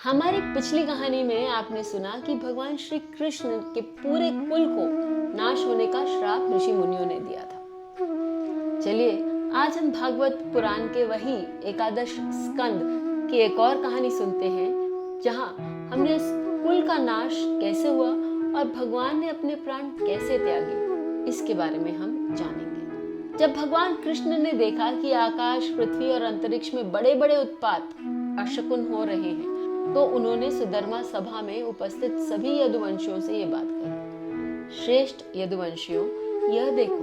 हमारी पिछली कहानी में आपने सुना कि भगवान श्री कृष्ण के पूरे कुल को नाश होने का श्राप ऋषि मुनियों ने दिया था। चलिए आज हम भागवत पुराण के वही एकादश स्कंद की एक और कहानी सुनते हैं, जहां हमने इस कुल का नाश कैसे हुआ और भगवान ने अपने प्राण कैसे त्यागे, इसके बारे में हम जानेंगे। जब भगवान कृष्ण ने देखा कि आकाश, पृथ्वी और अंतरिक्ष में बड़े बड़े उत्पात अशकुन हो रहे हैं, तो उन्होंने सुधर्मा सभा में उपस्थित सभी यदुवंशियों से ये बात कही। श्रेष्ठ यदुवंशियों, यह देखो,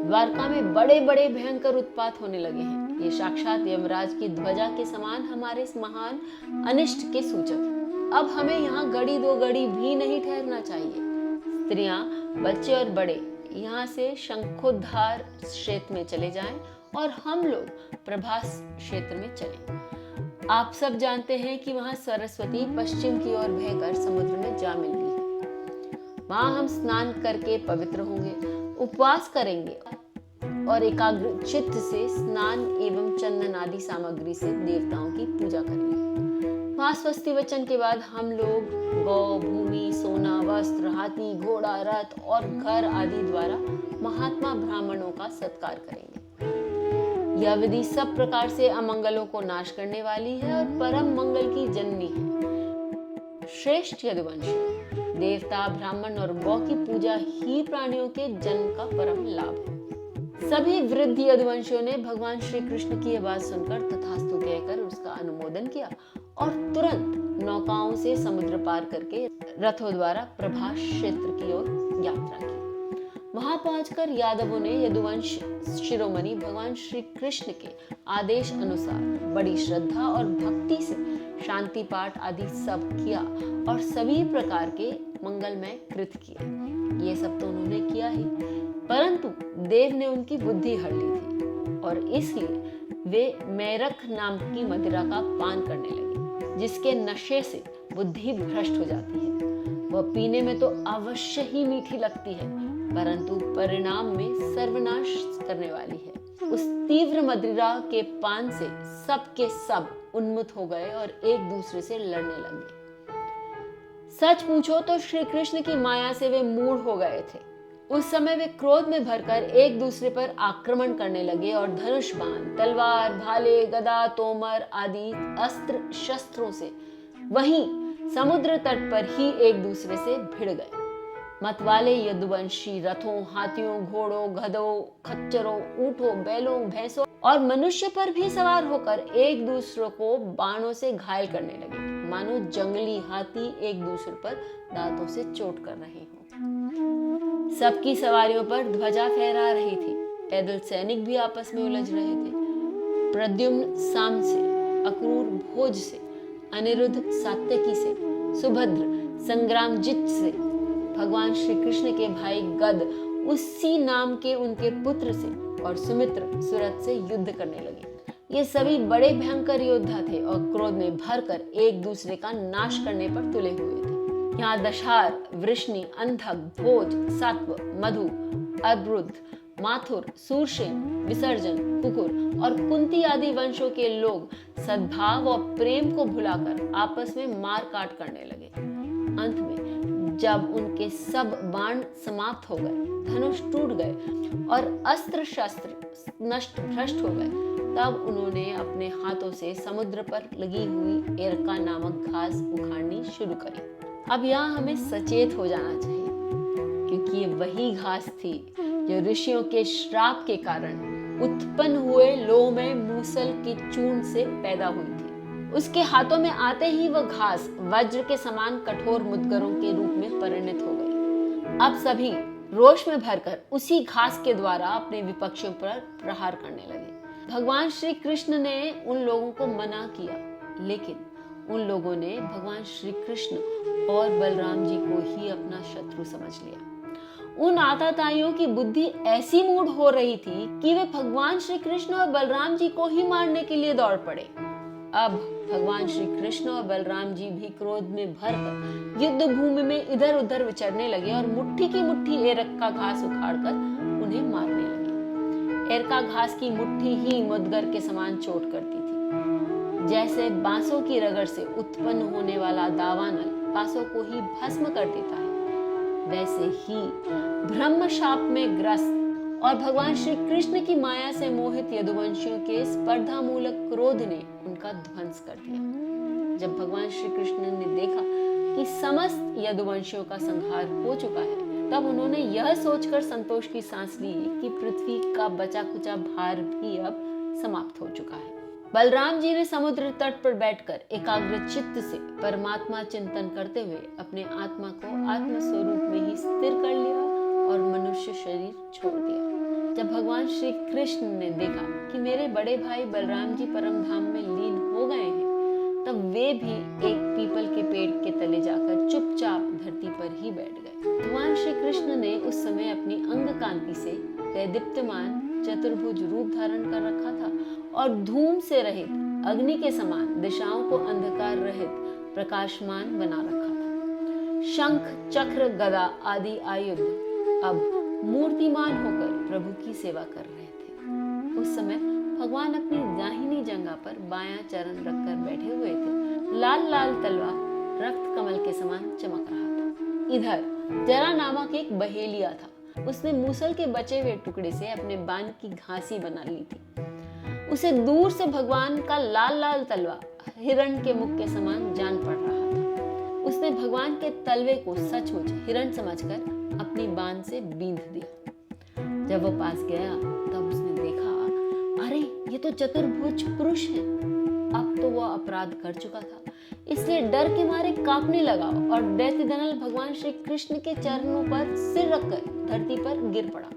द्वारका में बड़े बड़े भयंकर उत्पात होने लगे हैं। ये साक्षात यमराज की ध्वजा के समान हमारे इस महान अनिष्ट के सूचक हैं। अब हमें यहाँ घड़ी दो घड़ी भी नहीं ठहरना चाहिए। स्त्रियां, बच्चे और बड़े यहाँ से शंखोद्धार क्षेत्र में चले जाएं और हम लोग प्रभास क्षेत्र में चलें। आप सब जानते हैं कि वहां सरस्वती पश्चिम की ओर बहकर समुद्र में जा मिलती है। वहां हम स्नान करके पवित्र होंगे, उपवास करेंगे और एकाग्र चित्त से स्नान एवं चंदन आदि सामग्री से देवताओं की पूजा करेंगे। वहां स्वस्ति वचन के बाद हम लोग गौ, भूमि, सोना, वस्त्र, हाथी, घोड़ा, रथ और घर आदि द्वारा महात्मा ब्राह्मणों का सत्कार करेंगे। यह विधि सब प्रकार से अमंगलों को नाश करने वाली है और परम मंगल की जननी है। श्रेष्ठ यदुवंशियों, देवता, ब्राह्मण और गौ की पूजा ही प्राणियों के जन्म का परम लाभ है। सभी वृद्ध यदुवंशियों ने भगवान श्री कृष्ण की आवाज सुनकर तथास्तु कहकर उसका अनुमोदन किया और तुरंत नौकाओं से समुद्र पार करके रथों द्वारा प्रभास क्षेत्र की ओर यात्रा की। वहां पहुंचकर यादवों ने यदुवंश शिरोमणि भगवान श्री कृष्ण के आदेश अनुसार बड़ी श्रद्धा और भक्ति से शांति पाठ आदि सब किया और सभी प्रकार के मंगलमय कृत्य किए। ये सब तो उन्होंने किया ही, परंतु देव ने उनकी बुद्धि हर ली थी और इसलिए वे मैरक नाम की मदिरा का पान करने लगे, जिसके नशे से बुद्धि भ्रष्ट हो जाती है। वह पीने में तो अवश्य ही मीठी लगती है, परंतु परिणाम में सर्वनाश करने वाली है। उस तीव्र मदिरा के पान से सब के सब उन्मत्त हो गए और एक दूसरे से लड़ने लगे। सच पूछो तो श्री कृष्ण की माया से वे मूढ़ हो गए थे। उस समय वे क्रोध में भरकर एक दूसरे पर आक्रमण करने लगे और धनुष बाण, तलवार, भाले, गदा, तोमर आदि अस्त्र शस्त्रों से वहीं समुद्र तट पर ही एक दूसरे से भिड़ गए। मतवाले यदुवंशी रथों, हाथियों, घोड़ों, गधों, खच्चरों, ऊंटों, बैलों, भैंसों और मनुष्य पर भी सवार होकर एक दूसरे को बाणों से घायल करने लगे, मानो जंगली हाथी एक दूसरे पर दांतों से चोट कर रहे हों। सबकी सवारियों पर ध्वजा फहरा रही थी। पैदल सैनिक भी आपस में उलझ रहे थे। प्रद्युम्न साम से, अक्रूर भोज से, अनिरुद्ध सात्यकी से, सुभद्र संग्रामजित से, भगवान श्री कृष्ण के भाई गद उसी नाम के उनके पुत्र से और सुमित्र सुरथ से युद्ध करने लगे। ये सभी बड़े भयंकर योद्धा थे और क्रोध में भरकर एक दूसरे का नाश करने पर तुले हुए थे। यहाँ दशार, वृष्णि, अंधक, भोज, सात्व, मधु, अर्बुद, माथुर, सूरसेन, विसर्जन, कुकुर और कुंती आदि वंशों के लोग सद्भाव और प्रेम को भुलाकर आपस में मार काट करने लगे। अंत में जब उनके सब बाण समाप्त हो गए, धनुष टूट गए और अस्त्र शस्त्र नष्ट भ्रष्ट हो गए, तब उन्होंने अपने हाथों से समुद्र पर लगी हुई एरका नामक घास उखाड़नी शुरू करी। अब यहाँ हमें सचेत हो जाना चाहिए, क्योंकि ये वही घास थी जो ऋषियों के श्राप के कारण उत्पन्न हुए लोहमय मूसल के चूर्ण से पैदा हुई थी। उसके हाथों में आते ही वह घास वज्र के समान कठोर मुद्गरों के रूप में परिणत हो गई। अब सभी रोष में भरकर उसी घास के द्वारा अपने विपक्षियों पर प्रहार करने लगे। भगवान श्री कृष्ण ने उन लोगों को मना किया, लेकिन उन लोगों ने भगवान श्री कृष्ण और बलराम जी को ही अपना शत्रु समझ लिया। उन आताताइयों की बुद्धि ऐसी मूढ़ हो रही थी कि वे भगवान श्री कृष्ण और बलराम जी को ही मारने के लिए दौड़ पड़े। अब भगवान श्री कृष्ण और बलराम जी भी क्रोध में भरकर युद्ध भूमि में इधर उधर विचरने लगे और मुट्ठी की मुट्ठी एरक का घास उखाड़कर उन्हें मारने लगे। एरका घास की मुट्ठी ही मुद्गर के समान चोट करती थी। जैसे बांसों की रगड़ से उत्पन्न होने वाला दावानल बांसों को ही भस्म कर देता है, वैसे ही ब्रह्म शाप में ग्रस्त और भगवान श्री कृष्ण की माया से मोहित यदुवंशियों के स्पर्धा मूलक क्रोध ने उनका ध्वंस कर दिया। जब भगवान श्री कृष्ण ने देखा कि समस्त यदुवंशियों का संहार हो चुका है, तब उन्होंने यह सोचकर संतोष की सांस ली कि पृथ्वी का बचा कुचा भार भी अब समाप्त हो चुका है। बलराम जी ने समुद्र तट पर बैठकर एकाग्र चित्त से परमात्मा चिंतन करते हुए अपने आत्मा को आत्म स्वरूप में ही स्थिर कर लिया और मनुष्य शरीर छोड़ दिया। जब भगवान श्री कृष्ण ने देखा कि मेरे बड़े भाई बलराम जी परम धाम में लीन हो गए हैं, तब वे भी एक पीपल के पेड़ के तले जाकर चुपचाप धरती पर ही बैठ गए। भगवान श्री कृष्ण ने उस समय अपनी अंग कांति से दैदीप्यमान चतुर्भुज रूप धारण कर रखा था और धूम से रहित अग्नि के समान दिशाओं को अंधकार रहित प्रकाशमान बना रखा था। शंख, चक्र, गदा आदि आयुध अब मूर्तिमान होकर प्रभु की सेवा कर रहे थे। उस समय भगवान अपनी दाहिनी जंघा पर बायां चरण रखकर बैठे हुए थे। लाल लाल तलवार रक्त कमल के समान चमक रहा था। इधर जरा नामक एक बहेलिया था। उसने मूसल के बचे हुए टुकड़े से अपने बाण की घासी बना ली थी। उसे दूर से भगवान का लाल लाल तलवा हिरण के मुख के समान जान पड़ रहा था। उसने भगवान के तलवे को सचमुच हिरण समझकर अपनी बाण से बींध दिया। जब वो पास गया तब उसने देखा, अरे ये तो चतुर्भुज पुरुष है। अब तो वह अपराध कर चुका था, इसलिए डर के मारे कांपने लगा और दैत्यदनल भगवान श्री कृष्ण के चरणों पर सिर रखकर धरती पर गिर पड़ा।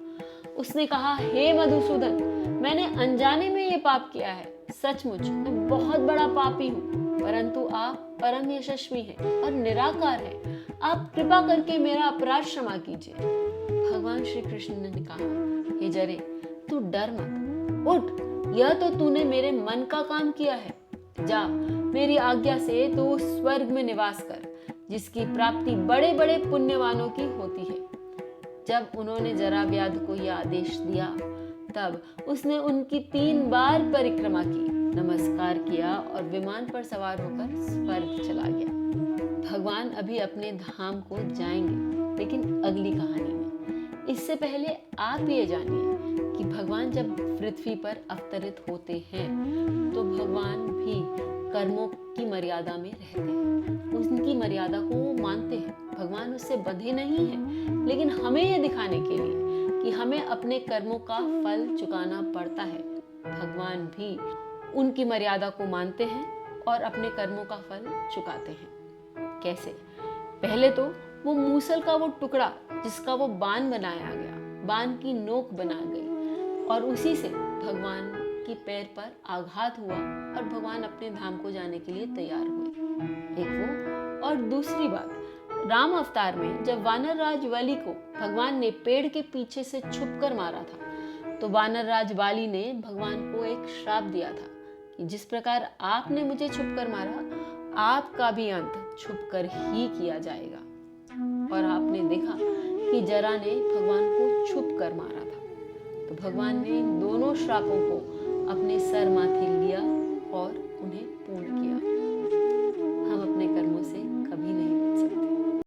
उसने कहा, हे मधुसूदन, मैंने अनजाने में ये पाप किया है। सचमुच मैं बहुत बड़ा पापी हूँ, परंतु आप परम यशस्वी हैं और निराकार हैं। आप कृपा करके मेरा अपराध क्षमा कीजिए। भगवान श्री कृष्ण ने कहा, हे जरे, तू डर मत, उठ, यह तो तूने मेरे मन का काम किया है। जा, मेरी आज्ञा से तू उस स्वर्ग में निवास कर, जिसकी प्राप्ति बड़े बड़े पुण्यवानों की होती है। जब उन्होंने जरा व्याध को यह आदेश दिया, तब उसने उनकी 3 बार परिक्रमा की, नमस्कार किया और विमान पर सवार होकर स्वर्ग चला गया। भगवान अभी अपने धाम को जाएंगे, लेकिन अगली कहानी में। इससे पहले आप ये जानिए कि भगवान जब पृथ्वी पर अवतरित होते हैं, तो भगवान भी कर्मों की मर्यादा में रहते हैं। उनकी मर्यादा को वो मानते हैं। भगवान उससे बंधे नहीं हैं, लेकिन हमें यह दिखाने के लिए कि हमें अपने कर्मों का फल चुकाना पड़ता है। भगवान भी उनकी मर्यादा को मानते हैं और अपने कर्मों का फल चुकाते हैं। कैसे? पहले तो वो मूसल का वो टुकड़ा जिसका वो बाण बनाया गया, बाण की नोक बना गई और उसी से भगवान की पैर पर आघात हुआ और भगवान अपने धाम को जाने के लिए तैयार हुए। एक वो, और दूसरी बात, राम अवतार में जब वानर राज वाली को भगवान ने पेड़ के पीछे से छुपकर मारा था, तो वानर राज वाली ने भगवान को एक श्राप दिया था कि जिस प्रकार आपने मुझे छुपकर मारा, आपका भी अंत छुपकर ही किया जाएगा। और आपने देखा कि जरा ने भगवान को छुपकर मारा था। तो भगवान ने इन दोनों श्रापों को अपने सर माथे लिया और उन्हें